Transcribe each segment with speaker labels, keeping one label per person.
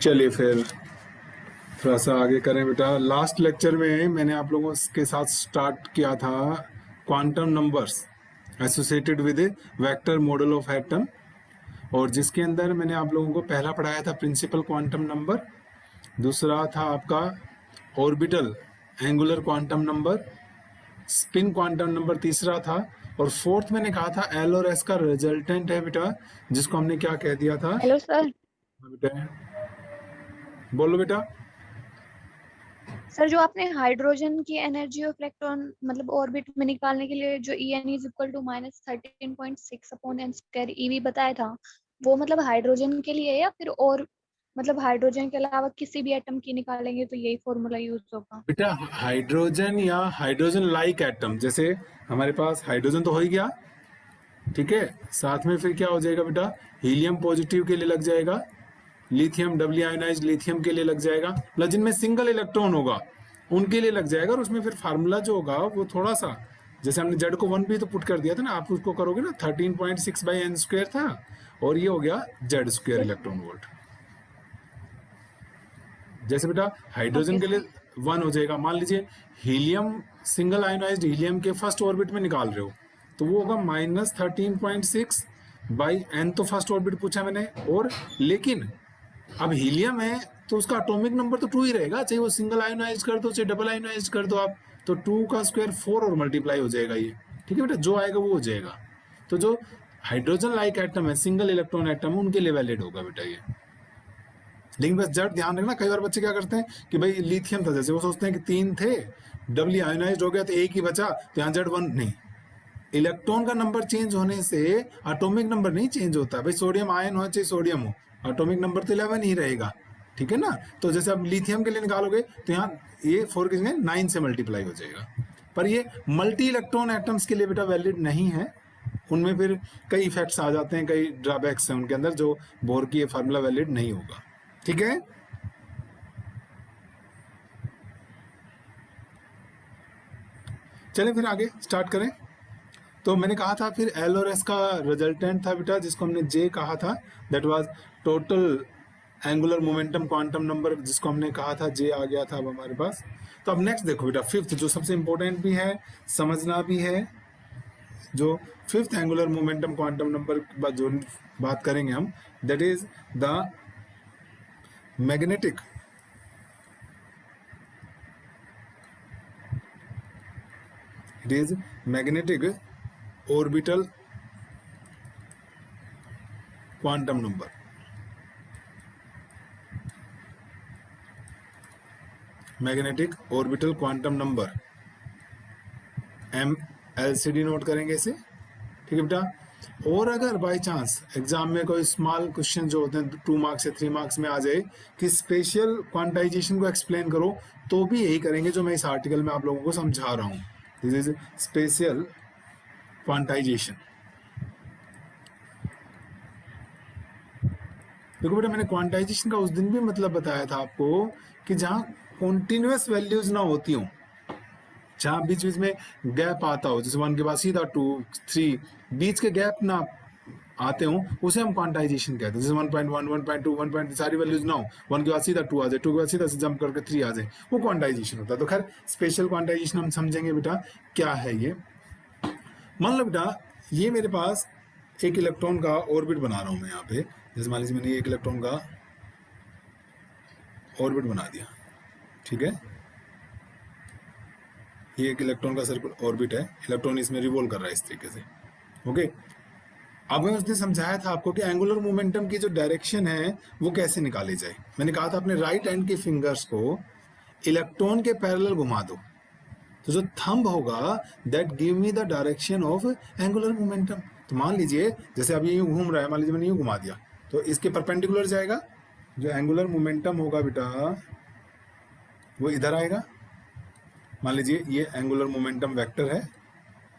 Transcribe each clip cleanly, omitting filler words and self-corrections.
Speaker 1: चलिए फिर थोड़ा सा आगे करें बेटा। लास्ट लेक्चर में मैंने आप लोगों के साथ स्टार्ट किया था quantum numbers associated with vector model of atom, और जिसके अंदर मैंने आप लोगों को पहला पढ़ाया था प्रिंसिपल क्वांटम नंबर, दूसरा था आपका orbital angular quantum number, spin quantum number तीसरा था, और फोर्थ मैंने कहा था एल और एस का रिजल्टेंट है बेटा, जिसको हमने क्या कह दिया था।
Speaker 2: Hello sir.
Speaker 1: बेटा बोलो बेटा।
Speaker 2: सर, जो आपने हाइड्रोजन की एनर्जी ऑफ इलेक्ट्रॉन मतलब ऑर्बिट में निकालने के लिए जो En is equal to -13.6 upon n square eV बताया था, वो मतलब हाइड्रोजन के लिए है या फिर और मतलब हाइड्रोजन के अलावा किसी भी एटम की निकालेंगे तो यही फॉर्मूला यूज होगा?
Speaker 1: बेटा हाइड्रोजन या हाइड्रोजन लाइक एटम, जैसे हमारे पास हाइड्रोजन तो हो ही गया, ठीक है, साथ में फिर क्या हो जाएगा बेटा, हीलियम पॉजिटिव के लिए लग जाएगा, लिथियम डबली आयोनाइज लिथियम के लिए लग जाएगा, प्लस जिनमें सिंगल इलेक्ट्रॉन होगा उनके लिए लग जाएगा। और उसमें फिर फार्मूला जो होगा वो थोड़ा सा, जैसे हमने जेड को 1 भी तो पुट कर दिया था ना, आप उसको करोगे ना 13.6 बाई एन स्क्वायर था, और ये हो गया जेड स्क्वायर इलेक्ट्रॉन वोल्ट। जैसे बेटा हाइड्रोजन
Speaker 2: ओके
Speaker 1: के लिए
Speaker 2: सर।
Speaker 1: 1 हो जाएगा, मान लीजिए हीलियम सिंगल आयोनाइज्ड हीलियम के फर्स्ट ऑर्बिट में निकाल रहे हो तो वो होगा -13.6 बाई एन, तो फर्स्ट ऑर्बिट पूछा मैंने, और लेकिन अब हीलियम है तो उसका एटॉमिक नंबर तो 2 ही रहेगा, चाहे वो सिंगल आयोनाइज कर दो चाहे डबल आयोनाइज कर दो आप, तो 2 का स्क्वायर 4 और मल्टीप्लाई हो जाएगा ये, ठीक है बेटा, जो आएगा वो हो जाएगा। तो जो हाइड्रोजन लाइक एटम है, सिंगल इलेक्ट्रॉन एटम है, उनके लिए वैलिड होगा बेटा ये। लेकिन बस जट ध्यान रखना, कई बार बच्चे क्या करते हैं कि भाई लिथियम था, जैसे वो सोचते हैं कि 3 थे, डबली आयोनाइज हो गया तो एक ही बचा, तो यहाँ जेड 1 नहीं। इलेक्ट्रॉन का नंबर चेंज होने से एटॉमिक नंबर नहीं चेंज होता भाई, सोडियम आयन हो चाहे सोडियम हो, एटॉमिक नंबर तो 11 ही रहेगा, ठीक है ना। तो जैसे आप लिथियम के लिए निकालोगे तो यहाँ ये 4 की जगह 9 से मल्टीप्लाई हो जाएगा, पर ये मल्टी इलेक्ट्रॉन एटम्स के लिए बेटा वैलिड नहीं है, उनमें फिर कई इफेक्ट्स आ जाते हैं, कई ड्रॉबैक्स हैं उनके अंदर, जो बोर की ये फार्मूला वैलिड नहीं होगा, ठीक है। चलें फिर आगे स्टार्ट करें। तो मैंने कहा था फिर एल और एस का रिजल्टेंट था बेटा, जिसको हमने जे कहा था, that was total angular momentum quantum number, जिसको हमने कहा था जे आ गया था अब हमारे पास। तो अब नेक्स्ट देखो बेटा, फिफ्थ जो सबसे इंपॉर्टेंट भी है, समझना भी है, जो fifth angular momentum quantum number जो बात करेंगे हम, that is the magnetic it is magnetic orbital quantum number। Magnetic orbital quantum number MLCD note करेंगे इसे, ठीक है बेटा। और अगर बाय चांस एग्जाम में कोई स्मॉल क्वेश्चन जो होते हैं 2 मार्क्स या 3 मार्क्स में आ जाए कि स्पेशल क्वांटाइजेशन को एक्सप्लेन करो, तो भी यही करेंगे जो मैं इस आर्टिकल में आप लोगों को समझा रहा हूँ, दिस इज स्पेशल क्वांटाइजेशन। देखो बेटा, मैंने क्वांटाइजेशन का उस दिन भी मतलब बताया था आपको कि जहाँ कॉन्टिन्यूस वैल्यूज ना होती हो, जहाँ बीच बीच में गैप आता हो, जैसे 1 के बाद सीधा 2 3, बीच के गैप ना आते हो, उसे हम क्वांटाइजेशन कहते हैं। जैसे 1.1 1.2 1.3 सारी वैल्यूज ना हो, 1 के बाद सीधा 2 आ जाए, 2 के बाद सीधा से जंप करके 3 आ जाए, वो क्वांटाइजेशन होता है। तो खैर स्पेशल क्वांटाइजेशन हम समझेंगे बेटा क्या है ये। मान लो बेटा ये मेरे पास एक इलेक्ट्रॉन का ऑर्बिट बना रहा हूँ मैं यहाँ पे, जैसे मान लीजिए मैंने एक इलेक्ट्रॉन का ऑर्बिट बना दिया, ठीक है, ये एक इलेक्ट्रॉन का सर्कुलर ऑर्बिट है, इलेक्ट्रॉन इसमें रिवॉल्व कर रहा है इस तरीके से, ओके। अब मैं उसने समझाया था आपको कि एंगुलर मोमेंटम की जो डायरेक्शन है वो कैसे निकाली जाए। मैंने कहा था अपने राइट हैंड के फिंगर्स को इलेक्ट्रॉन के पैरेलल घुमा दो, तो जो थंब होगा that give me the direction of angular momentum. तो मान लीजिए जैसे अभी यूँ घूम रहा है, मान लीजिए मैंने यूँ घुमा दिया, तो इसके परपेंडिकुलर जाएगा, जो एंगुलर मोमेंटम होगा बेटा वो इधर आएगा। मान लीजिए ये एंगुलर मोमेंटम वेक्टर है,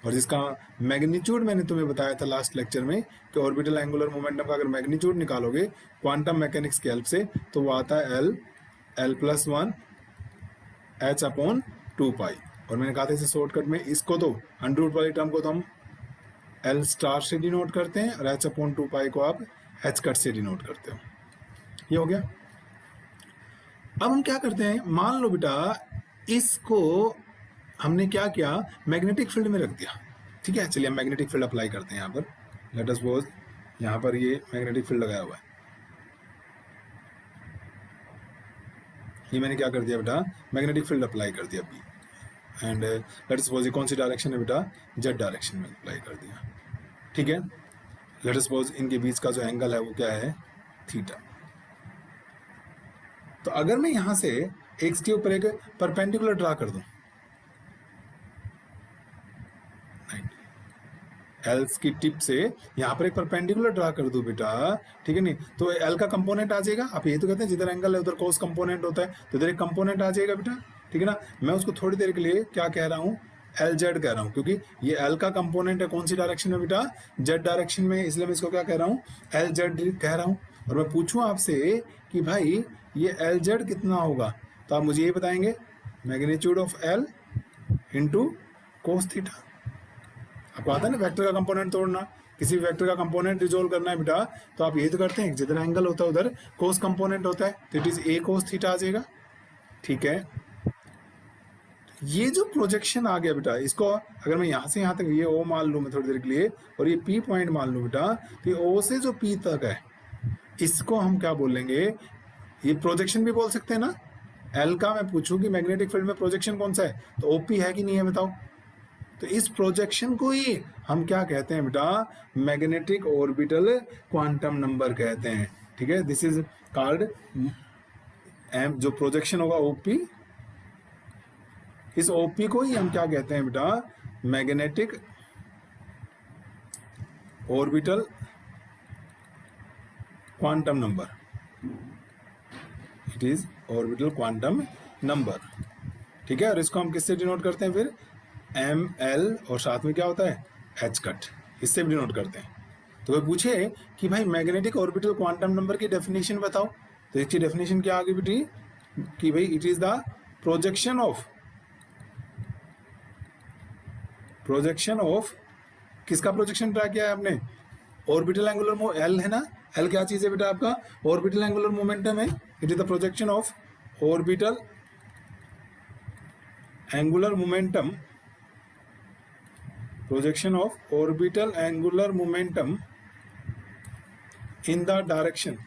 Speaker 1: और जिसका मैग्नीट्यूड मैंने तुम्हें बताया था लास्ट लेक्चर में कि ऑर्बिटल एंगुलर मोमेंटम का अगर मैग्नीट्यूड निकालोगे क्वांटम मैकेनिक्स की हेल्प से तो वो आता है L+1 h/2π। और मैंने कहा था इसे शॉर्टकट में, इसको तो अंडर रूट वाली टर्म को तो हम L स्टार से डिनोट करते हैं, और h/2π को आप h कट से डिनोट करते हो। ये हो गया। अब हम क्या करते हैं, मान लो बेटा इसको हमने क्या किया, मैग्नेटिक फील्ड में रख दिया, ठीक है। चलिए हम मैग्नेटिक फील्ड अप्लाई करते हैं यहाँ पर। लेट अस सपोज यहाँ पर ये मैग्नेटिक फील्ड लगाया हुआ है, ये मैंने क्या कर दिया बेटा, मैग्नेटिक फील्ड अप्लाई कर दिया B, and let us suppose ये कौन सी डायरेक्शन है बेटा, जेड डायरेक्शन में अप्लाई कर दिया, ठीक है। लेट अस सपोज इनके बीच का जो एंगल है वो क्या है, थीटा। तो अगर मैं यहां से एक्स के ऊपर एक परपेंडिकुलर ड्रा कर दूं, एल की टिप से यहाँ पर एक परपेंडिकुलर ड्रा कर दूं बेटा, ठीक है नहीं, तो एल का कंपोनेंट आ जाएगा। आप ये तो कहते हैं जिधर एंगल है उधर कोस कंपोनेंट होता है, तो इधर एक कंपोनेंट आ जाएगा बेटा, ठीक है ना। मैं उसको थोड़ी देर के लिए क्या कह रहा हूँ, एल जेड कह रहा हूँ, क्योंकि ये एल का कंपोनेंट है कौन सी डायरेक्शन में बेटा, जेड डायरेक्शन में, इसलिए मैं इसको क्या कह रहा हूँ, एल जेड कह रहा हूँ। और मैं पूछूं आपसे कि भाई ये एल जेड कितना होगा, तो आप मुझे ये बताएंगे, magnitude of L into cos theta. आपको आता है ना वेक्टर का कंपोनेंट तोड़ना, किसी वेक्टर का कंपोनेंट रिजोल्व करना है बेटा, तो आप ये तो करते हैं जिधर एंगल होता है उधर कोस कंपोनेंट होता है, तो it is a cos theta आ जाएगा, ठीक है। ये जो प्रोजेक्शन आ गया बेटा, इसको अगर मैं यहाँ से यहाँ तक ये ओ मान लूँ मैं थोड़ी देर के लिए, और ये पी पॉइंट मान लूँ बेटा, तो ये ओ से जो पी तक है इसको हम क्या बोलेंगे, ये प्रोजेक्शन भी बोल सकते हैं ना। एल का मैं पूछूं कि मैग्नेटिक फील्ड में प्रोजेक्शन कौन सा है, तो ओपी है कि नहीं है बताओ। तो इस प्रोजेक्शन को ही हम क्या कहते हैं बेटा, मैग्नेटिक ऑर्बिटल क्वांटम नंबर कहते हैं, ठीक है। दिस इज कॉल्ड एम, जो प्रोजेक्शन होगा ओपी, इस ओपी को ही हम क्या कहते हैं बेटा, magnetic orbital quantum number, it is orbital quantum number, ठीक है। और इसको हम किससे डिनोट करते हैं फिर, एम एल, और साथ में क्या होता है, एच कट, इससे भी डिनोट करते हैं। तो वो पूछे कि भाई मैग्नेटिक ऑर्बिटल क्वांटम नंबर की डेफिनेशन बताओ, तो इसकी डेफिनेशन क्या आ गई बेटी, कि भाई it is the projection of किसका प्रोजेक्शन ट्राई किया है आपने, ऑर्बिटल एंगुलर एल है ना, एल क्या चीज है बेटा आपका, ऑर्बिटल एंगुलर मोमेंटम है, it is the projection of orbital angular momentum, projection of orbital angular momentum in the direction,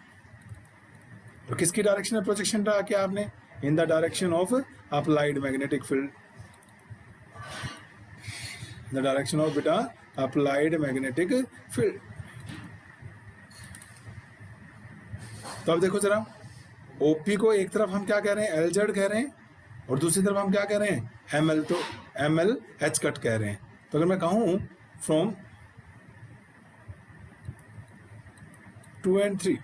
Speaker 1: और किसकी डायरेक्शन में प्रोजेक्शन रहा क्या आपने, इन the direction of applied magnetic field, the direction of बेटा अप्लाइड मैग्नेटिक फील्ड। तो अब देखो जरा, ओपी को एक तरफ हम क्या कह रहे हैं, एल जेड कह रहे हैं, और दूसरी तरफ हम क्या कह रहे हैं, एम एल, तो एम एल एच कट कह रहे हैं। तो अगर मैं कहूं from 2 and 3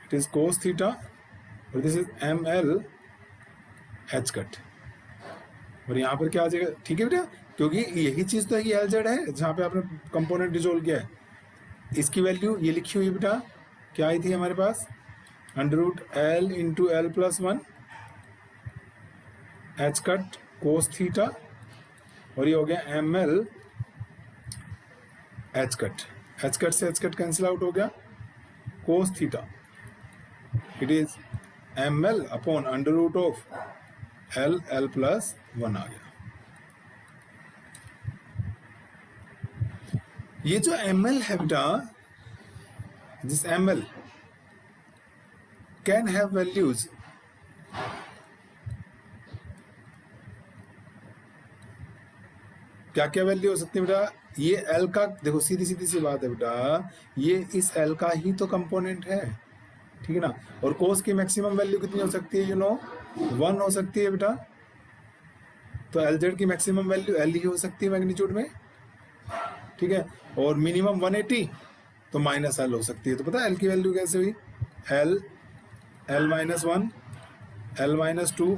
Speaker 1: it is cos theta, और this is M L H cut, और यहाँ पर क्या आ जाएगा, ठीक है बेटा, क्योंकि यही चीज तो है कि एल जेड है जहाँ पे आपने कंपोनेंट डिसोल्व किया है। इसकी वैल्यू ये लिखी हुई है बेटा, क्या आई थी हमारे पास, √L into L plus 1 H cut cos theta, और ये हो गया M L H cut, H cut से एच कट कैंसिल आउट हो गया, cos theta, it is M L upon √L L plus 1 आ गया। ये जो एम एल है बेटा, this M L can have values, क्या क्या वैल्यू हो सकती है बेटा, ये एल का, देखो सीधी सीधी सी बात है बेटा, ये इस एल का ही तो कंपोनेंट है, ठीक है ना। और कोस की मैक्सिमम वैल्यू कितनी हो सकती है, 1 हो सकती है बेटा, तो एल जेड की मैक्सिमम वैल्यू एल ही हो सकती है मैग्नीट्यूड में, ठीक है। और मिनिमम 180, तो माइनस एल हो सकती है। तो पता है एल की वैल्यू कैसे हुई, l minus 1, l minus 2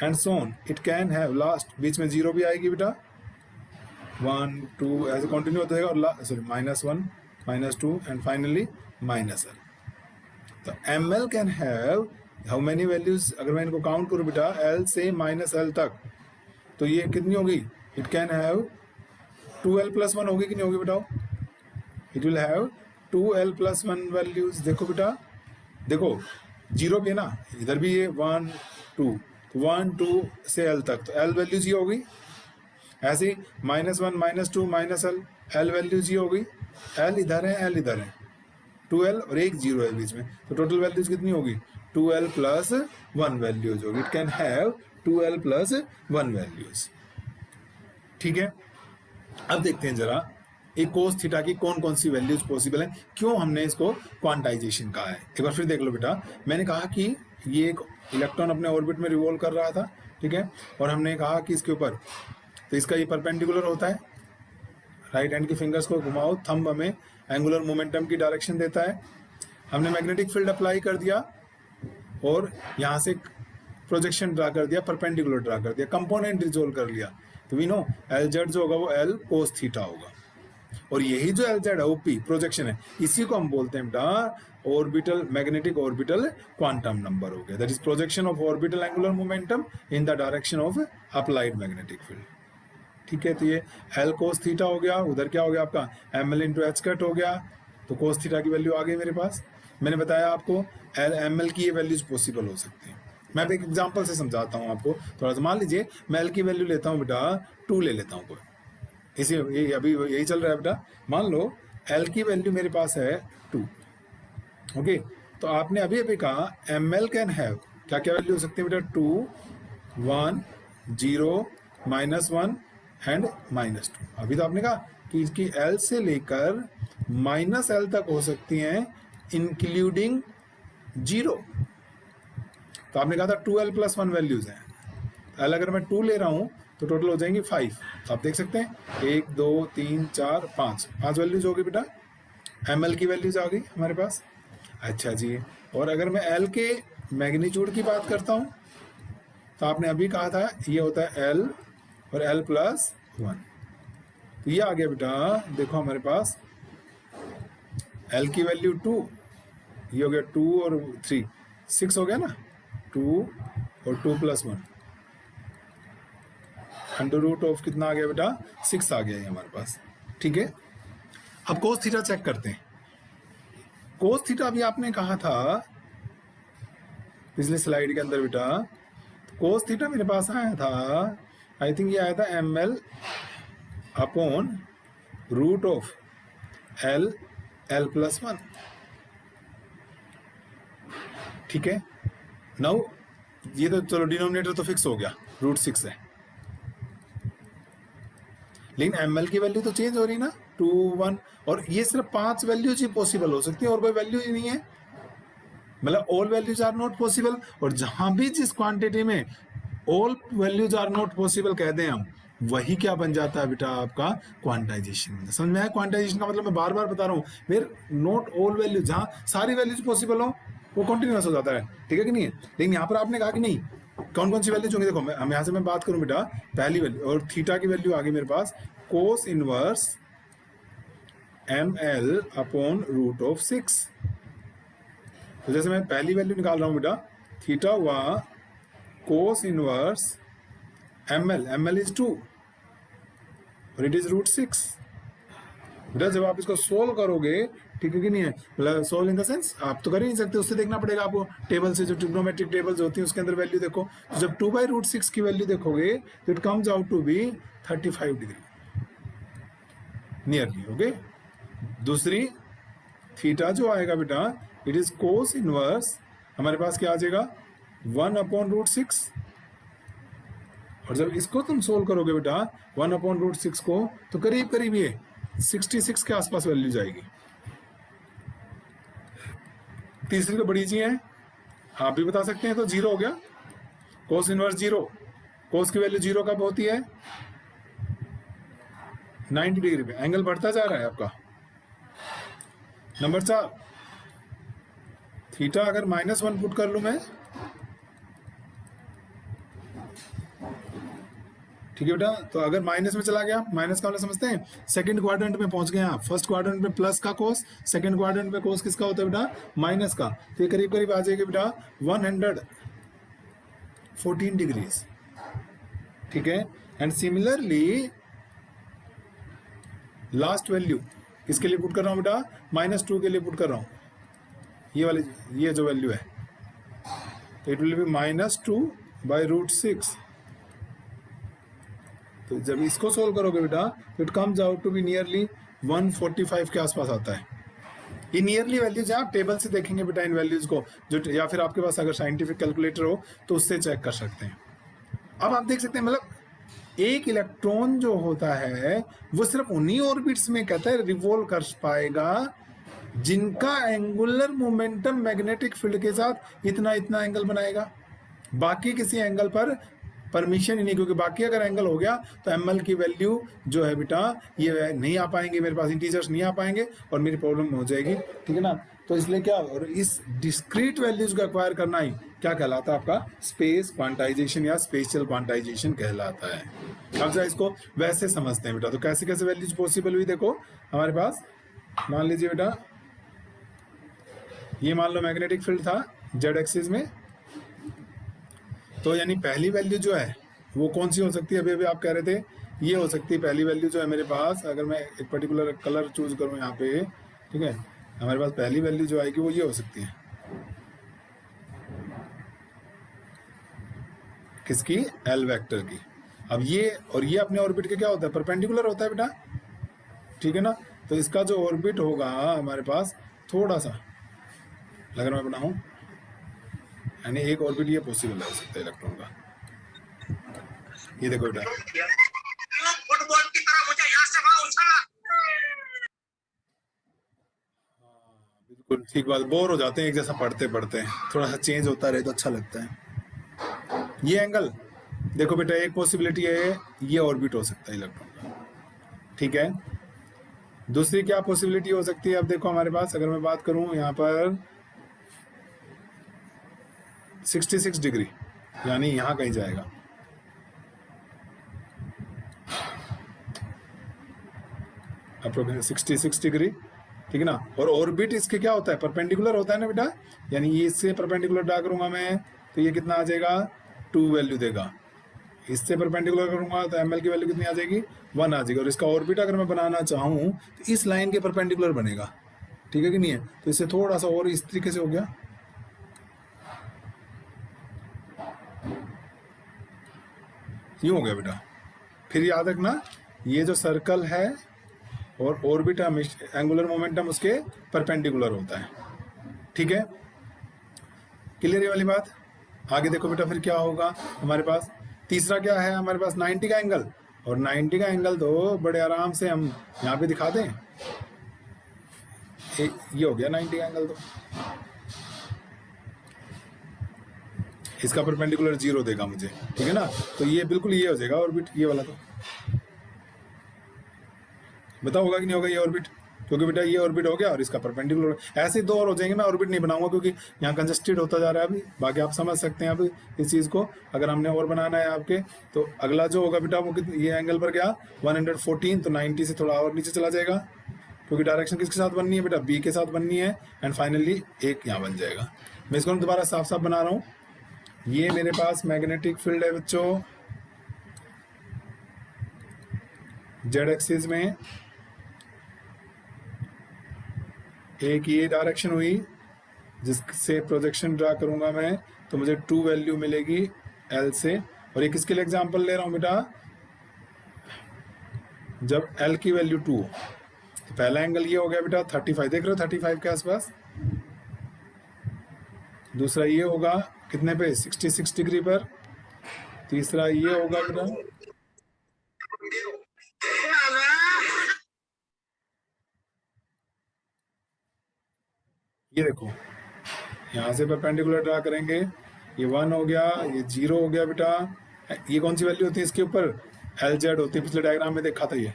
Speaker 1: and so on, it can have, last बीच में 0 भी आएगी बेटा, 1 2 ऐसे कंटिन्यू होता है, और सॉरी -1 -2 एंड फाइनली -L। तो M L can have how many values, अगर मैं इनको काउंट करूँ बेटा, L से -L तक, तो ये कितनी होगी, it can have 2L plus 1 होगी कि नहीं होगी बताओ, it will have 2l plus 1 values. देखो बेटा, देखो जीरो भी है ना, इधर भी ये 1 2, तो 1 2 से l तक, तो l वैल्यूज ये हो गई। ऐसे ही -1 -2 -l, l वैल्यूज ये हो गई। l इधर है, l इधर है, 2l और एक जीरो है बीच में, तो टोटल वैल्यूज कितनी होगी? 2l प्लस 1 वैल्यूज होगी। It can have 2l plus 1 values. ठीक है, अब देखते हैं जरा एक कोस थीटा की कौन कौन सी वैल्यूज पॉसिबल है, क्यों हमने इसको क्वांटाइजेशन कहा है। एक बार फिर देख लो बेटा, मैंने कहा कि ये एक इलेक्ट्रॉन अपने ऑर्बिट में रिवॉल्व कर रहा था, ठीक है, और हमने कहा कि इसके ऊपर, तो इसका ये परपेंडिकुलर होता है, राइट हैंड की फिंगर्स को घुमाओ, थंब हमें एंगुलर मोमेंटम की डायरेक्शन देता है। हमने मैग्नेटिक फील्ड अप्लाई कर दिया और यहाँ से प्रोजेक्शन ड्रा कर दिया, परपेंडिकुलर ड्रा कर दिया, कंपोनेंट रिजोल्व कर लिया, तो वी नो एल जेड जो होगा वो एल कोस थीटा होगा। और यही जो एल जेड है ओपी प्रोजेक्शन है, इसी को हम बोलते हैं बेटा orbital magnetic orbital quantum number हो गया। That is projection of orbital angular momentum in the direction of applied magnetic field. ठीक है, तो ये एल कोस थीटा हो गया। उधर क्या हो गया आपका M L into H cut हो गया, तो कोस थीटा की वैल्यू आ गई मेरे पास। मैंने बताया आपको एल एम एल की ये वैल्यूज पॉसिबल हो सकती हैं। मैं अब एक एग्जांपल से समझाता हूँ आपको थोड़ा सा। मान लीजिए मैं एल की वैल्यू लेता हूँ बेटा 2 ले लेता हूँ कोई, इसी ये अभी यही चल रहा है बेटा। मान लो एल की वैल्यू मेरे पास है 2, ओके, तो आपने अभी अभी कहा एम एल कैन हैव क्या क्या वैल्यू हो सकती है बेटा? 2 1 0 -1 एंड -2। अभी तो आपने कहा कि इसकी एल से लेकर -l तक हो सकती हैं इंक्लूडिंग 0। तो आपने कहा था 2l प्लस 1 वैल्यूज हैं, एल अगर मैं 2 ले रहा हूं तो टोटल हो जाएंगी 5। तो आप देख सकते हैं 1 2 3 4 5 वैल्यूज होगी बेटा। एम एल की वैल्यूज आ गई हमारे पास। अच्छा जी, और अगर मैं एल के मैग्नीट्यूड की बात करता हूं तो आपने अभी कहा था ये होता है एल और एल प्लस 1, तो ये आ गया बेटा। देखो हमारे पास एल की वैल्यू 2, ये हो गया 2 और 3 6 हो गया ना, 2 और 2 प्लस 1 अंडर रूट ऑफ कितना आ गया बेटा? 6 आ गया ये हमारे पास। ठीक है, अब कोस थीटा चेक करते हैं। कोस थीटा अभी आपने कहा था पिछले स्लाइड के अंदर बेटा, कोस थीटा मेरे पास आया था, आई थिंक ये आया था M L upon root of L L plus 1। ठीक है, नाउ ये तो चलो डिनोमिनेटर तो फिक्स हो गया, रूट 6 है, लेकिन एम एल की वैल्यू तो चेंज हो रही ना 2 1, और ये सिर्फ 5 वैल्यूज ही पॉसिबल हो सकती है और कोई वैल्यू ही नहीं है, मतलब all values are not possible. और जहां भी जिस क्वांटिटी में all values are not possible कह दें हम, वही क्या बन जाता है बेटा? आपका क्वांटाइजेशन। समझ में आया? क्वांटाइजेशन का मतलब मैं बार बार बता रहा हूँ, फिर नॉट ऑल वैल्यूज, जहाँ सारी वैल्यूज पॉसिबल हो वो कॉन्टिन्यूस हो जाता है, ठीक है कि नहीं है? लेकिन यहाँ पर आपने कहा कि नहीं, कौन कौन सी वैल्यूज होंगी? देखो हम यहाँ से मैं बात करूँ बेटा, पहली वैल्यू और थीटा की वैल्यू आ गई मेरे पास cos inverse M L upon root of 6। तो जैसे मैं पहली वैल्यू निकाल रहा हूँ बेटा, थीटा हुआ cos inverse M L is 2 और इट इज रूट 6। बेटा जब आप इसको सोल्व करोगे, ठीक है कि नहीं है, मतलब सोल्व इन द सेंस आप तो कर ही नहीं सकते, उससे देखना पड़ेगा आपको टेबल से, जो ट्रिग्नोमेट्रिक टेबल्स होती हैं उसके अंदर वैल्यू देखो। तो जब 2/√6 की वैल्यू देखोगे तो it comes out to be 35 degree nearly. Okay, दूसरी थीटा जो आएगा बेटा, इट इज कोस इनवर्स, हमारे पास क्या आ जाएगा 1/√6, और जब इसको तुम सोल्व करोगे बेटा 1/√6 को, तो करीब करीब ये 66 के आसपास वैल्यू जाएगी। तीसरी तो बड़ी जी है, आप भी बता सकते हैं, तो 0 हो गया, कोस इनवर्स 0, कोस की वैल्यू 0 कब होती है? 90 डिग्री पे, एंगल बढ़ता जा रहा है आपका। नंबर 4, थीटा अगर -1 पुट कर लूं मैं, ठीक है बेटा, तो अगर माइनस में चला गया, माइनस का मतलब समझते हैं, सेकंड क्वाड्रेंट में पहुंच गए आप, फर्स्ट क्वाड्रेंट में प्लस का कोस, सेकंड क्वाड्रेंट में कोस किसका होता है बेटा? माइनस का। तो ये करीब करीब आ जाएगा बेटा 114 डिग्रीज। ठीक है, एंड सिमिलरली लास्ट वैल्यू किसके लिए पुट कर रहा हूँ बेटा, -2 के लिए पुट कर रहा हूँ, ये वाली, ये जो वैल्यू है, तो इट विल बी -2/√6। तो जब इसको सोल्व करोगे बेटा तो it comes out to be nearly 145 के आसपास आता है। ये नियरली वैल्यूज है, आप टेबल से देखेंगे बेटा इन वैल्यूज को, जो या फिर आपके पास अगर साइंटिफिक कैलकुलेटर हो तो उससे चेक कर सकते हैं। अब आप देख सकते हैं मतलब एक इलेक्ट्रॉन जो होता है वो सिर्फ उन्हीं ऑर्बिट्स में कहता है रिवॉल्व कर पाएगा जिनका एंगुलर मोमेंटम मैग्नेटिक फील्ड के साथ इतना इतना एंगल बनाएगा। बाकी किसी एंगल पर परमिशन ही नहीं, क्योंकि बाकी अगर एंगल हो गया तो एम एल की वैल्यू जो है बेटा ये नहीं आ पाएंगे, मेरे पास इंटीजर्स नहीं आ पाएंगे और मेरी प्रॉब्लम हो जाएगी, ठीक है ना। तो इसलिए क्या, और इस डिस्क्रीट वैल्यूज को एक्वायर करना ही क्या कहलाता है, आपका स्पेस क्वांटाइजेशन या स्पेशियल क्वांटाइजेशन कहलाता है। अब जरा इसको वैसे समझते हैं बेटा, तो कैसे कैसे वैल्यूज पॉसिबल हुई। देखो हमारे पास मान लीजिए बेटा ये मान लो मैग्नेटिक फील्ड था जेड एक्सिस में, तो यानी पहली वैल्यू जो है वो कौन सी हो सकती है, अभी अभी आप कह रहे थे ये हो सकती है पहली वैल्यू जो है मेरे पास, अगर मैं एक पर्टिकुलर कलर चूज करूं यहाँ पे, ठीक है, हमारे पास पहली वैल्यू जो आएगी वो ये हो सकती है, किसकी, एल वेक्टर की। अब ये और ये अपने ऑर्बिट के क्या होता है, परपेंडिकुलर होता है बेटा, ठीक है ना। तो इसका जो ऑर्बिट होगा हमारे पास थोड़ा सा अगर मैं बनाऊं, यानी एक ऑर्बिट ये पॉसिबल हो सकता है इलेक्ट्रॉन का, ये देखो बेटा
Speaker 3: फुटबॉल की तरह मुझे यहाँ से वहां उछाला।
Speaker 1: बिल्कुल ठीक बात, बोर हो जाते हैं एक जैसा पढ़ते पढ़ते, थोड़ा सा चेंज होता रहे तो अच्छा लगता है। ये एंगल देखो बेटा, एक पॉसिबिलिटी है ये ऑर्बिट हो सकता है इलेक्ट्रॉन का, ठीक है। दूसरी क्या पॉसिबिलिटी हो सकती है, अब देखो हमारे पास अगर मैं बात करूं यहाँ पर 66 डिग्री, यानी यहां कहीं जाएगा, अप्रोक्सीमेट 66 डिग्री, ठीक है ना। और ऑर्बिट इसके क्या होता है, परपेंडिकुलर होता है ना बेटा, यानी ये इससे परपेंडिकुलर ड्रा करूंगा मैं तो ये कितना आ जाएगा, 2 वैल्यू देगा। इससे परपेंडिकुलर करूंगा तो एम एल की वैल्यू कितनी आ जाएगी, 1 आ जाएगी। और इसका ऑर्बिट अगर मैं बनाना चाहूँ तो इस लाइन के परपेंडिकुलर बनेगा, ठीक है कि नहीं है। तो इससे थोड़ा सा और इस तरीके से हो गया, यूं हो गया बेटा। फिर याद रखना ये जो सर्कल है और ऑर्बिट एंगुलर मोमेंटम उसके परपेंडिकुलर होता है, ठीक है, क्लियर ये वाली बात। आगे देखो बेटा फिर क्या होगा हमारे पास, तीसरा क्या है हमारे पास 90 का एंगल, और 90 का एंगल तो बड़े आराम से हम यहाँ पे दिखा दें, ये हो गया 90 का एंगल, तो इसका परपेंडिकुलर 0 देगा मुझे, ठीक है ना। तो ये बिल्कुल ये हो जाएगा ऑर्बिट, ये वाला। तो बताओ होगा कि नहीं होगा ये ऑर्बिट, क्योंकि बेटा ये ऑर्बिट हो गया और इसका परपेंडिकुलर, ऐसे दो और हो जाएंगे। मैं ऑर्बिट नहीं बनाऊंगा क्योंकि यहाँ कंजस्टेड होता जा रहा है अभी, बाकी आप समझ सकते हैं अभी इस चीज़ को। अगर हमने और बनाना है आपके, तो अगला जो होगा बेटा वो ये एंगल पर गया 114, तो 90 से थोड़ा और नीचे चला जाएगा, क्योंकि डायरेक्शन किसके साथ बननी है बेटा, बी के साथ बननी है। एंड फाइनली एक यहाँ बन जाएगा। मैं इसको दोबारा साफ साफ बना रहा हूँ। ये मेरे पास मैग्नेटिक फील्ड है बच्चों जेड एक्सिस में, एक ये डायरेक्शन हुई जिससे प्रोजेक्शन ड्रा करूंगा मैं, तो मुझे 2 वैल्यू मिलेगी एल से। और एक इसके लिए एग्जांपल ले रहा हूं बेटा, जब एल की वैल्यू 2 हो तो पहला एंगल ये हो गया बेटा 35, देख रहे हो 35 के आसपास। दूसरा ये होगा कितने पे, 66 डिग्री पर। तीसरा ये होगा बेटा, ये देखो यहाँ से परपेंडिकुलर ड्रा करेंगे, ये 1 हो गया, ये 0 हो गया बेटा। ये कौन सी वैल्यू होती है इसके ऊपर, एल जेड होती है, पिछले डायग्राम में देखा था, ये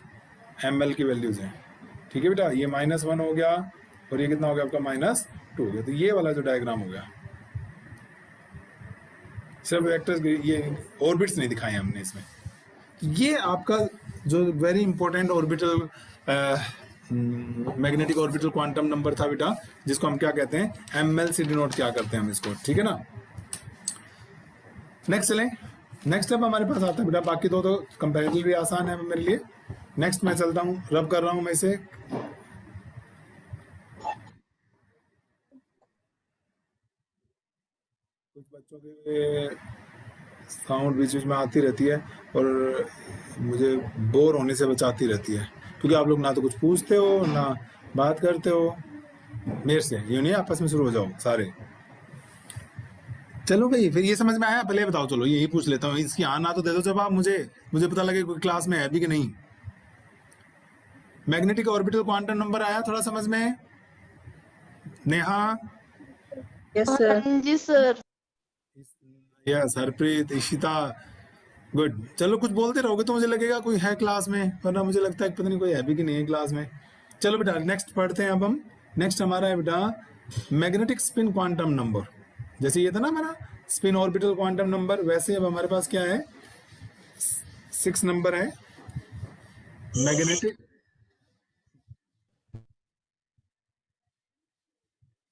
Speaker 1: एम एल की वैल्यूज हैं, ठीक है बेटा। ये -1 हो गया और ये कितना हो गया आपका -2 हो गया। तो ये वाला जो डायग्राम हो गया, सिर्फ वेक्टर्स, ये ऑर्बिट्स नहीं दिखाए हमने इसमें। ये आपका जो very important orbital magnetic orbital quantum number था बेटा, जिसको हम क्या कहते हैं, एमएल से डिनोट क्या करते हैं हम इसको, ठीक है ना। नेक्स्ट चलें, नेक्स्ट स्टेप हमारे पास आता है बेटा, बाकी दो तो कंपैरेटिवली आसान है मेरे लिए। नेक्स्ट मैं चलता हूँ, रब कर रहा हूँ मैं इसे, कुछ बच्चों के साउंड बीच बीच में आती रहती है और मुझे बोर होने से बचाती रहती है, क्योंकि आप लोग ना तो कुछ पूछते हो ना बात करते हो मेरे से। यूँ नहीं आपस में शुरू हो जाओ सारे। चलो भाई, फिर ये समझ में आया? पहले बताओ, चलो यही पूछ लेता हूँ, इसकी हाँ ना तो दे दो जब आप मुझे मुझे पता लगे कोई क्लास में है भी कि नहीं। मैग्नेटिक ऑर्बिटल क्वांटम नंबर आया थोड़ा समझ में? Neha,
Speaker 4: yes sir.
Speaker 5: जी sir.
Speaker 1: Yes Harpreet, Ishita, good. चलो कुछ बोलते रहोगे तो मुझे लगेगा कोई है क्लास में, वरना मुझे लगता है कि पता नहीं कोई है भी कि नहीं है क्लास में। चलो बेटा नेक्स्ट पढ़ते हैं अब हम। नेक्स्ट हमारा है बेटा मैग्नेटिक स्पिन क्वांटम नंबर। जैसे ये था ना हमारा स्पिन ऑर्बिटल क्वांटम नंबर, वैसे अब हमारे पास क्या है, 6 नंबर है magnetic.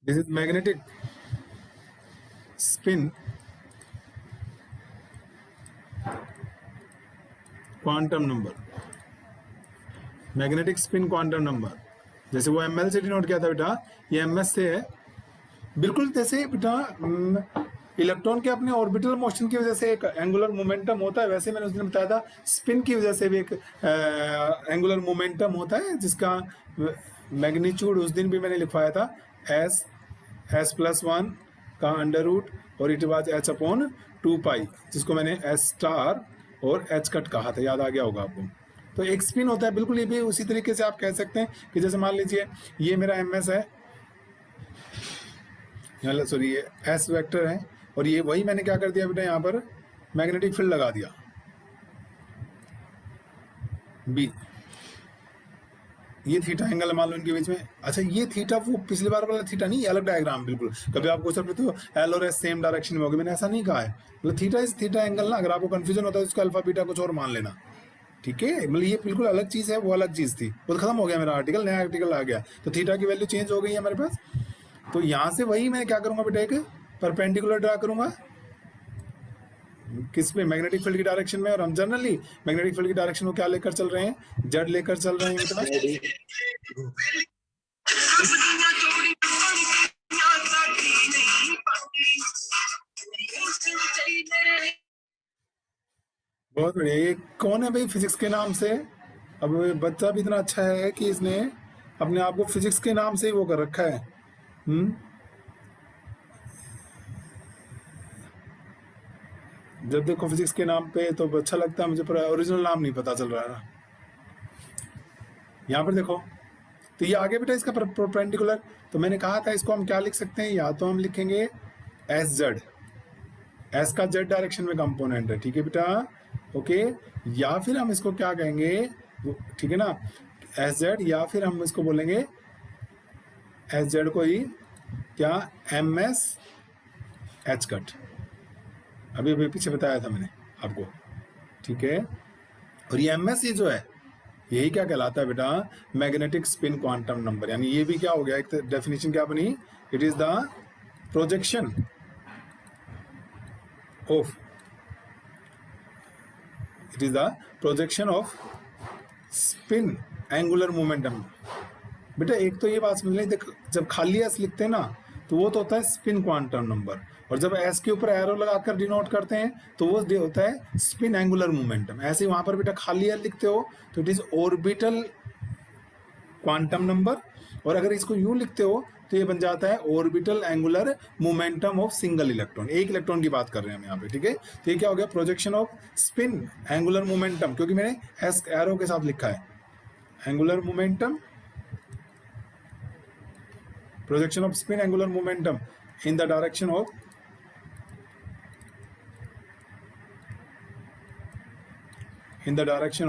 Speaker 1: This is magnetic spin quantum number. Magnetic spin quantum number, जैसे वो ml से डिनोट किया था बेटा, ये ms से है। बिल्कुल जैसे बेटा इलेक्ट्रॉन के अपने ऑर्बिटल मोशन की वजह से एक एंगुलर मोमेंटम होता है, वैसे मैंने उस दिन बताया था स्पिन की वजह से भी एक एंगुलर मोमेंटम होता है, जिसका मैग्नीट्यूड उस दिन भी मैंने लिखवाया था s+1 का अंडर रूट और इट वाज h/2π, जिसको मैंने s स्टार और h कट कहा था, याद आ गया होगा आपको। तो एक स्पिन होता है, बिल्कुल ये भी उसी तरीके से आप कह सकते हैं कि जैसे मान लीजिए ये मेरा ms है, सॉरी ये s वेक्टर है, और ये वही मैंने क्या कर दिया बेटा, यहाँ पर मैग्नेटिक फील्ड लगा दिया b। ये थीटा एंगल मान लो इनके बीच में। अच्छा ये थीटा वो पिछली बार वाला थीटा नहीं, अलग डायग्राम बिल्कुल। कभी आपको सर तो एल और एस सेम डायरेक्शन में होगी, मैंने ऐसा नहीं कहा है। मतलब थीटा इज थीटा एंगल ना, अगर आपको कंफ्यूजन होता है तो उसका अल्फा बीटा कुछ और मान लेना, ठीक है। मतलब ये बिल्कुल अलग चीज है, वो अलग चीज थी, वो खत्म हो गया मेरा आर्टिकल, नया आर्टिकल आ गया, तो थीटा की वैल्यू चेंज हो गई है हमारे पास। तो यहाँ से वही मैं क्या करूंगा बेटा, एक परपेंडिकुलर ड्रा करूंगा किस पे, मैग्नेटिक फील्ड की डायरेक्शन में। और हम जनरली मैग्नेटिक फील्ड की डायरेक्शन को क्या लेकर चल रहे हैं, जेड लेकर चल रहे हैं बेटा। बहुत बढ़िया। ये कौन है भाई फिजिक्स के नाम से? अब बच्चा भी इतना अच्छा है कि इसने अपने आप को फिजिक्स के नाम से ही वो कर रखा है। जब देखो फिजिक्स के नाम पे तो अच्छा लगता है मुझे, पर ओरिजिनल नाम नहीं पता चल रहा है। यहाँ पर देखो, तो ये आगे बेटा इसका परपेंडिकुलर, तो मैंने कहा था इसको हम क्या लिख सकते हैं, या तो हम लिखेंगे एस जेड, एस का जेड डायरेक्शन में कंपोनेंट है, ठीक है बेटा, ओके। या फिर हम इसको क्या कहेंगे, ठीक है ना, एस जेड, या फिर हम इसको बोलेंगे एस जेड को ही क्या, एम एस एच कट, अभी अभी पीछे बताया था मैंने आपको, ठीक है। और ये एम एस ये जो है यही क्या कहलाता है बेटा, मैग्नेटिक स्पिन क्वांटम नंबर। यानी ये भी क्या हो गया, एक डेफिनेशन क्या बनी, it is the projection of, it is the projection off spin angular momentum. बेटा एक तो ये बात समझ लें, जब खाली एस लिखते हैं ना तो वो तो होता है स्पिन क्वांटम नंबर, और जब एस के ऊपर एरो लगाकर डिनोट करते हैं तो वो होता है स्पिन एंगुलर मोमेंटम। ऐसे ही वहां पर बेटा खाली एस लिखते हो तो it is orbital quantum number, और अगर इसको यूं लिखते हो तो ये बन जाता है orbital angular momentum of single electron. एक इलेक्ट्रॉन की बात कर रहे हैं हम यहाँ पे, ठीक है। तो ये क्या हो गया, projection off spin angular momentum, क्योंकि मैंने एस एरो के साथ लिखा है, angular momentum, projection of spin angular momentum in the direction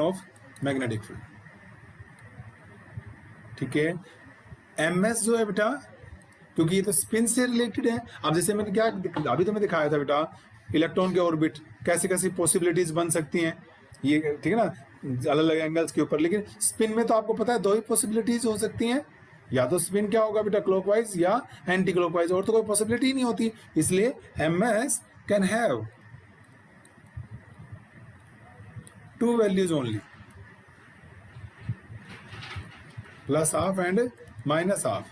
Speaker 1: of magnetic field, ठीक है। ms जो है बेटा, क्योंकि ये तो स्पिन से रिलेटेड है। अब जैसे मैंने क्या अभी तो मैं दिखाया था बेटा, इलेक्ट्रॉन के ऑर्बिट कैसे कैसी पॉसिबिलिटीज बन सकती हैं, ये ठीक है ना, अलग अलग एंगल्स के ऊपर। लेकिन स्पिन में तो आपको पता है दो ही पॉसिबिलिटीज हो सकती हैं, या तो स्पिन क्या होगा बेटा, क्लॉकवाइज या एंटी क्लॉकवाइज, और तो कोई पॉसिबिलिटी नहीं होती। इसलिए ms can have to values only, plus half and minus half,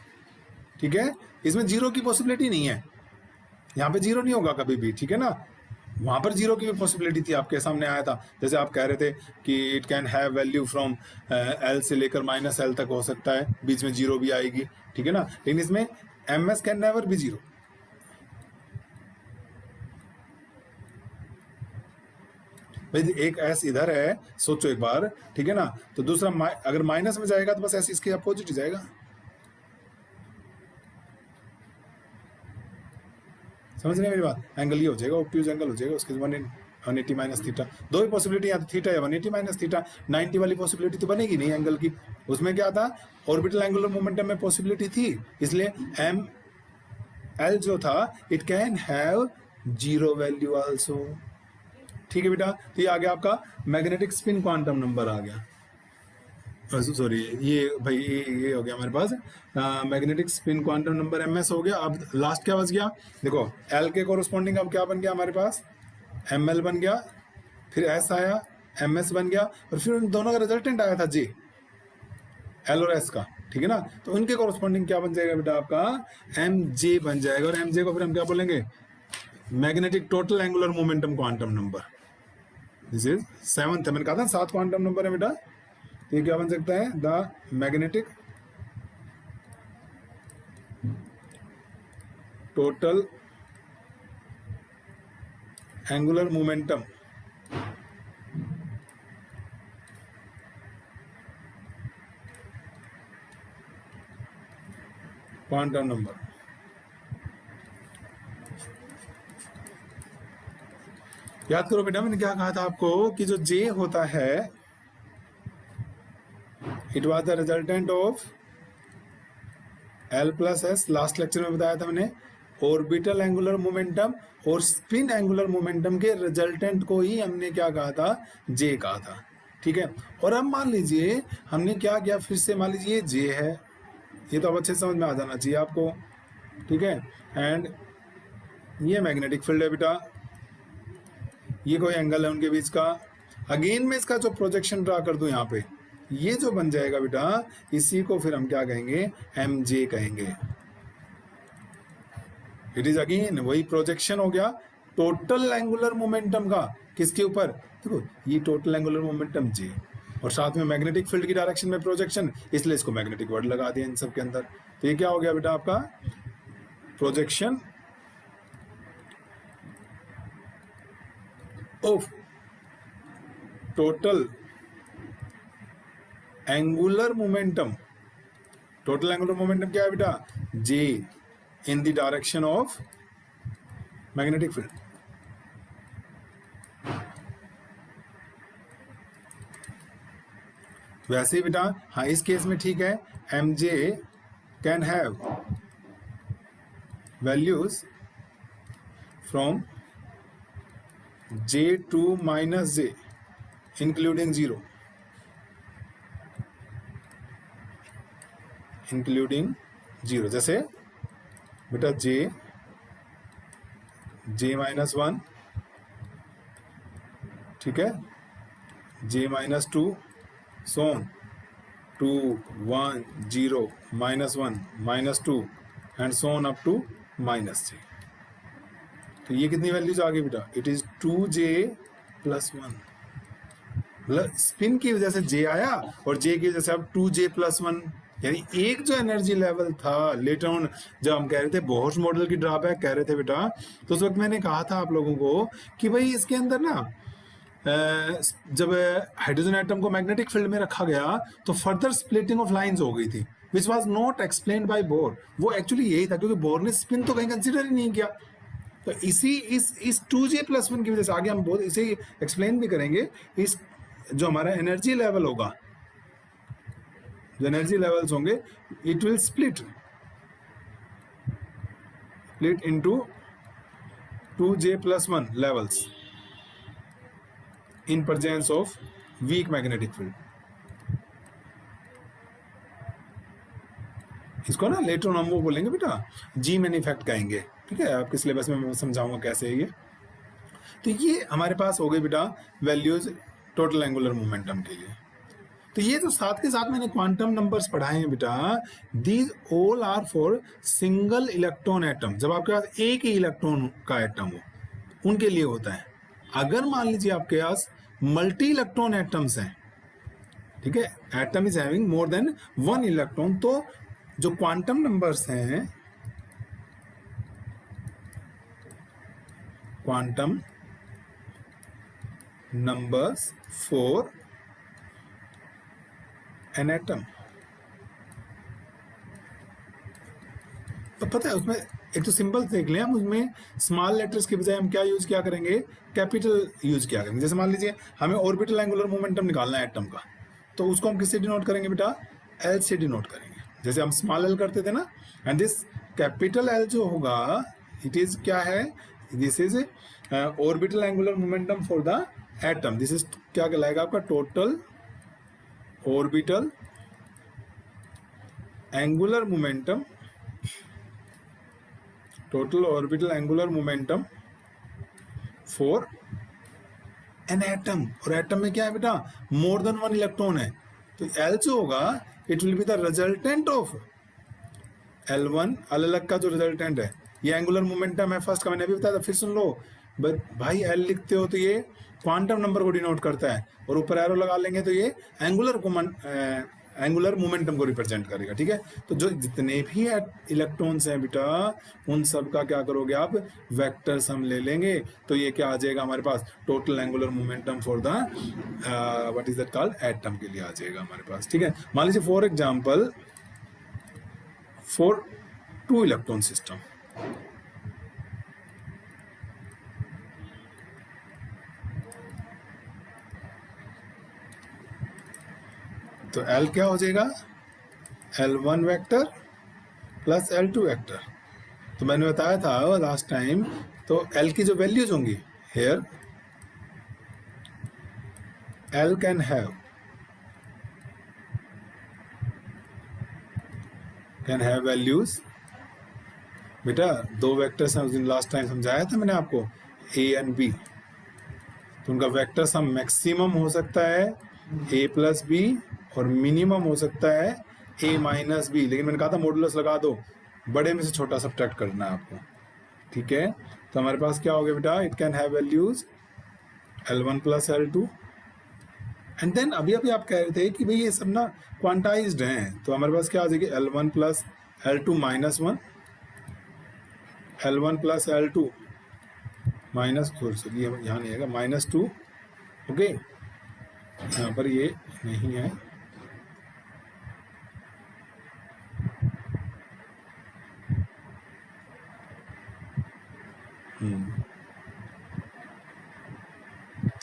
Speaker 1: ठीक है। इसमें जीरो की पॉसिबिलिटी नहीं है। यहाँ पे जीरो नहीं होगा कभी भी, ठीक है ना। वहां पर जीरो की भी पॉसिबिलिटी थी, आपके सामने आया था, जैसे आप कह रहे थे कि it can have value from L से लेकर माइनस एल तक हो सकता है, बीच में जीरो भी आएगी, ठीक है ना। लेकिन इसमें M S can never be zero. भाई एक एस इधर है, सोचो एक बार, ठीक है ना। तो दूसरा अगर माइनस में जाएगा तो बस एस इसके अपोजिट ही जाएगा, समझ रहे हैं मेरी बात। एंगल ये हो जाएगा, ऑब्ट्यूज एंगल हो जाएगा उसके 180 माइनस थीटा। दो ही पॉसिबिलिटी यहाँ, थीटा या 180 माइनस थीटा। 90 वाली पॉसिबिलिटी तो बनेगी नहीं एंगल की, उसमें क्या था, ऑर्बिटल एंगुलर मोमेंटम में पॉसिबिलिटी थी, इसलिए एम एल जो था it can have zero value also, ठीक है बेटा। तो ये आ गया आपका मैग्नेटिक स्पिन क्वांटम नंबर आ गया, सॉरी ये भाई ये हो गया हमारे पास magnetic spin quantum number m s हो गया। अब लास्ट क्या बच गया, देखो एल के कोरस्पॉन्डिंग अब क्या बन गया हमारे पास, एम एल बन गया, फिर एस आया, एम एस बन गया, और फिर उन दोनों का रिजल्टेंट आया था जे, एल और एस का, ठीक है ना। तो उनके कोरस्पॉन्डिंग क्या बन जाएगा बेटा आपका, एम जे बन जाएगा, और एम जे को फिर हम क्या बोलेंगे, magnetic total angular momentum quantum number. This is 7th है, मैंने कहा था 7 क्वांटम नंबर है बेटा। ये क्या बन सकता है, the magnetic total angular momentum quantum number. याद करो बेटा मैंने क्या कहा था आपको कि जो जे होता है it was the resultant of L plus S, last lecture में बताया था मैंने, ऑर्बिटल एंगुलर मोमेंटम और स्पिन एंगुलर मोमेंटम के रिजल्टेंट को ही हमने क्या कहा था, जे कहा था, ठीक है। और अब मान लीजिए हमने क्या किया, फिर से मान लीजिए जे है, ये तो अब अच्छे समझ में आ जाना चाहिए आपको, ठीक है। एंड ये मैग्नेटिक फील्ड है बेटा, ये कोई एंगल है उनके बीच का। अगेन मैं इसका जो प्रोजेक्शन ड्रा कर दूं यहाँ पे, ये जो बन जाएगा बेटा, इसी को फिर हम क्या कहेंगे, एम जे कहेंगे। इट इज अगेन वही प्रोजेक्शन हो गया टोटल एंगुलर मोमेंटम का, किसके ऊपर, देखो ये टोटल एंगुलर मोमेंटम जे, और साथ में मैग्नेटिक फील्ड की डायरेक्शन में प्रोजेक्शन, इसलिए इसको मैग्नेटिक वर्ड लगा दिया इन सब के अंदर। तो ये क्या हो गया बेटा आपका, projection of total angular momentum. Total angular momentum क्या है बेटा, j in the direction of magnetic field. वैसे ही बेटा हाँ इस केस में ठीक है, m j can have values from j to minus j including zero, including zero. जैसे बेटा जे माइनस 1, ठीक है, j minus 2, so on 2 1 0 -1 -2 and so on up to minus j. तो ये कितनी वैल्यूज आ गई बेटा, इट इज 2j + 1। मतलब स्पिन की वजह से जे आया और जे की वजह से अब 2j + 1, यानी एक जो एनर्जी लेवल था लेटर ऑन, जब हम कह रहे थे बोहर्स मॉडल की ड्रॉबैक कह रहे थे बेटा, तो उस वक्त मैंने कहा था आप लोगों को कि भाई इसके अंदर ना जब हाइड्रोजन एटम को मैग्नेटिक फील्ड में रखा गया तो फर्दर स्प्लिटिंग ऑफ लाइंस हो गई थी, which was not explained bye bore. वो एक्चुअली यही था क्योंकि बोर ने स्पिन तो कहीं कंसिडर ही नहीं किया। तो इसी इस 2j + 1 की वजह से आगे हम बहुत इसे एक्सप्लेन भी करेंगे। इस जो हमारा एनर्जी लेवल होगा, जो एनर्जी लेवल्स होंगे, it will split into 2j + 1 levels in presence of weak magnetic field। इसको ना लेटर ऑन हम वो बोलेंगे बेटा जी मैन इफेक्ट कहेंगे, ठीक है। आपके सिलेबस में मैं समझाऊंगा कैसे है ये। तो ये हमारे पास हो गए बेटा वैल्यूज टोटल एंगुलर मोमेंटम के लिए। तो ये जो साथ के साथ मैंने क्वांटम नंबर्स पढ़ाए हैं बेटा, these all are for single electron atom. जब आपके पास एक ही इलेक्ट्रॉन का एटम हो उनके लिए होता है। अगर मान लीजिए आपके पास मल्टी इलेक्ट्रॉन एटम्स हैं, ठीक है, atom is having more than one electron, तो जो क्वांटम नंबर्स हैं, quantum numbers for an atom, तो पता है उसमें एक तो सिंबल देख लें हम, उसमें स्मॉल लेटर्स के बजाय हम क्या यूज किया करेंगे, कैपिटल यूज किया करेंगे। जैसे मान लीजिए हमें ऑर्बिटल एंगुलर मोमेंटम निकालना है एटम का, तो उसको हम किससे डिनोट करेंगे बेटा, एल से डिनोट करेंगे, जैसे हम स्मॉल एल करते थे ना। एंड दिस कैपिटल एल जो होगा, इट इज क्या है, this is orbital angular momentum for the atom. This is क्या कहलाएगा आपका, total orbital angular momentum, total orbital angular momentum for an atom. और एटम में क्या है बेटा, मोर देन वन इलेक्ट्रॉन है, तो एल जो होगा it will be the resultant of L1, अलग अलग का जो रिजल्टेंट है। ये एंगुलर मोमेंटम है फर्स्ट का, मैंने अभी बताया था, फिर सुन लो भाई, एल लिखते हो तो ये क्वांटम नंबर को डिनोट करता है, और ऊपर एरो लगा लेंगे तो ये एंगुलर मोमेंटम को रिप्रेजेंट करेगा, ठीक है। तो जो जितने भी इलेक्ट्रॉन्स हैं बेटा, उन सब का क्या करोगे आप, वेक्टर सम ले लेंगे, तो ये क्या आ जाएगा हमारे पास, total angular momentum for the what is that called, atom के लिए आ जाएगा हमारे पास, ठीक है। मान लीजिए for example for 2 electron system, तो L क्या हो जाएगा, L1 vector plus L2 vector. तो मैंने बताया था लास्ट टाइम, तो L की जो वैल्यूज होंगी, here L can have values, बेटा 2 वेक्टर्स हैं, उस दिन लास्ट टाइम समझाया था मैंने आपको, A एंड B, तो उनका वेक्टर सम मैक्सिमम हो सकता है A प्लस B, और मिनिमम हो सकता है A माइनस B, लेकिन मैंने कहा था मॉडुलस लगा दो, बड़े में से छोटा सब्ट्रैक्ट करना है आपको, ठीक है। तो हमारे पास क्या हो गया बेटा, it can have values L1 plus L2, and then अभी आप कह रहे थे कि भाई ये सब ना क्वांटाइज्ड हैं, तो हमारे पास क्या आ जाएगी, L1 plus L2 minus 1, L1 plus L2 minus, sorry ये यहाँ नहीं आएगा, माइनस 2, ओके, यहाँ पर ये नहीं है,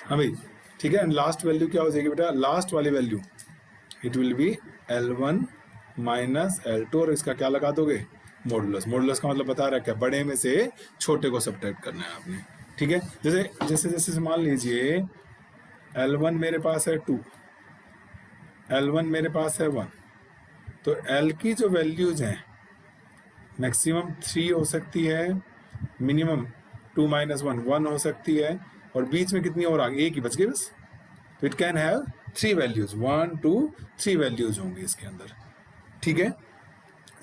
Speaker 1: हाँ भाई, ठीक है। लास्ट वैल्यू क्या हो जाएगी बेटा, लास्ट वाली value it will be L1 minus L2, और इसका क्या लगा दोगे, मॉडुलस। मॉडुलस का मतलब बता रहा है क्या, बड़े में से छोटे को सब्ट्रैक्ट करना है आपने, ठीक है। जैसे मान लीजिए L1 मेरे पास है 2, L1 मेरे पास है 1, तो L की जो वैल्यूज हैं मैक्सिमम 3 हो सकती है, मिनिमम 2 माइनस 1 हो सकती है, और बीच में कितनी और आगे, एक ही बच गई बस। तो it can have 3 values, 1 2 3 values होंगी इसके अंदर, ठीक है।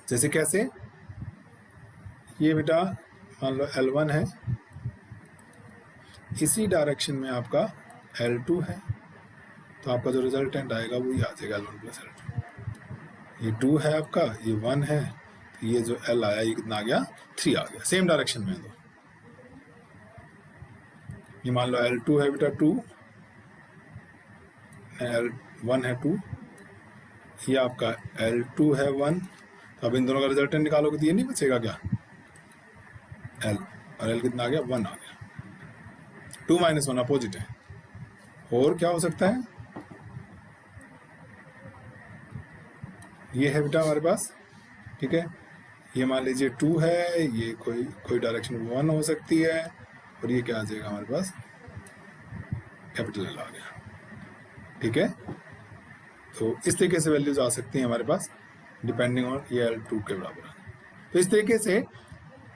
Speaker 1: जैसे कैसे, ये बेटा मान लो L1 है, इसी डायरेक्शन में आपका L2 है, तो आपका जो रिजल्टेंट आएगा वो ये आ जाएगा L1 प्लस L2। ये 2 है आपका, ये 1 है, तो ये जो L आया ये कितना आ गया, 3 आ गया, सेम डायरेक्शन में। तो ये मान लो L2 है बेटा 2, L1 है 2, ये आपका L2 है 1, तो अब इन दोनों का रिजल्टेंट निकालोगे तो ये नहीं बचेगा क्या, L, और L कितना आ गया, 1 आ गया, 2 माइनस 1 अपोजिट है। और क्या हो सकता है, ये है बेटा हमारे पास, ठीक है। ये मान लीजिए 2 है, ये कोई डायरेक्शन 1 हो सकती है, और ये क्या आ जाएगा हमारे पास, कैपिटल L आ गया, ठीक है। तो इस तरीके से वैल्यूज आ सकती हैं हमारे पास, डिपेंडिंग ऑन ये L2 के बराबर है। तो इस तरीके से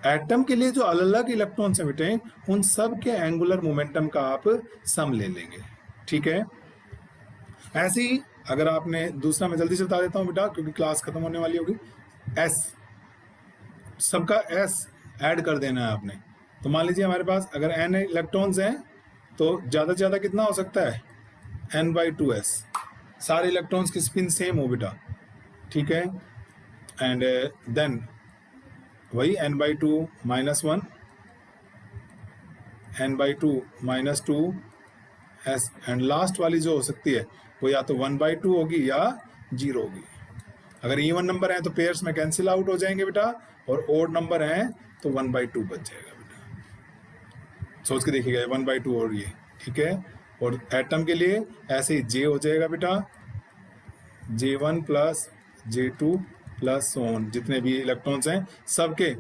Speaker 1: एटम के लिए जो अलग अलग इलेक्ट्रॉन्स हैं बेटे, उन सब के एंगुलर मोमेंटम का आप सम ले लेंगे, ठीक है। ऐसे ही अगर आपने दूसरा, मैं जल्दी से बता देता हूँ बेटा क्योंकि क्लास खत्म होने वाली होगी। एस, सबका एस ऐड कर देना है आपने। तो मान लीजिए हमारे पास अगर n इलेक्ट्रॉन्स हैं तो ज़्यादा से ज़्यादा कितना हो सकता है, n/2s। सारे इलेक्ट्रॉन्स की स्पिन सेम हो बेटा, ठीक है। एंड देन वही n/2 -1, n/2 -2 s, and last वाली जो हो सकती है वो या तो 1/2 होगी या 0 होगी। अगर इवन नंबर हैं तो पेयर्स में कैंसिल आउट हो जाएंगे बेटा, और ओड नंबर हैं तो 1/2 बच जाएगा बेटा। सोच के देखिएगा 1/2 और ये, ठीक है। और एटम के लिए ऐसे ही J हो जाएगा बेटा, J1 + J2 + जितने भी इलेक्ट्रॉन्स हैं सबके